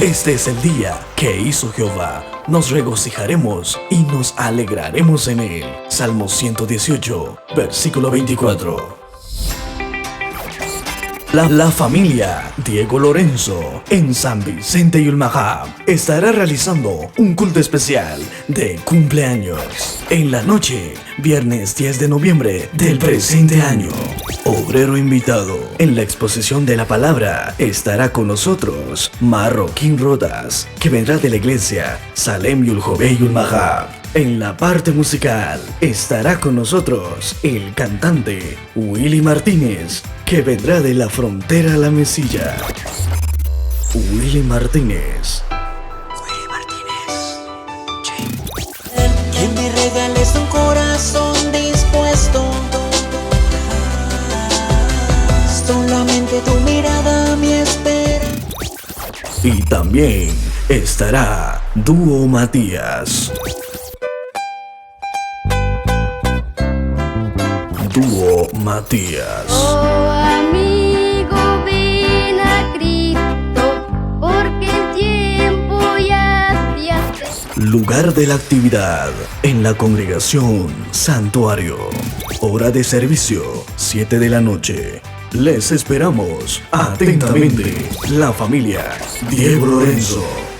Este es el día que hizo Jehová. Nos regocijaremos y nos alegraremos en él. Salmo 118, versículo 24. La familia Diego Lorenzo en San Vicente y Ulmajá estará realizando un culto especial de cumpleaños en la noche, viernes 10 de noviembre del presente año. Obrero invitado en la exposición de la palabra estará con nosotros Marroquín Rodas, que vendrá de la iglesia Salem Yuljobé y Ulmajá. En la parte musical estará con nosotros el cantante Willy Martínez, que vendrá de la frontera a la Mesilla. Willy Martínez. Que me regales un corazón dispuesto. Solamente tu mirada mi espera. Y también estará Dúo Matías. Dúo Matías. Oh amigo, ven a Cristo, porque el tiempo ya te hace. Lugar de la actividad en la congregación Santuario. Hora de servicio 7 de la noche. Les esperamos atentamente, la familia Diego Lorenzo.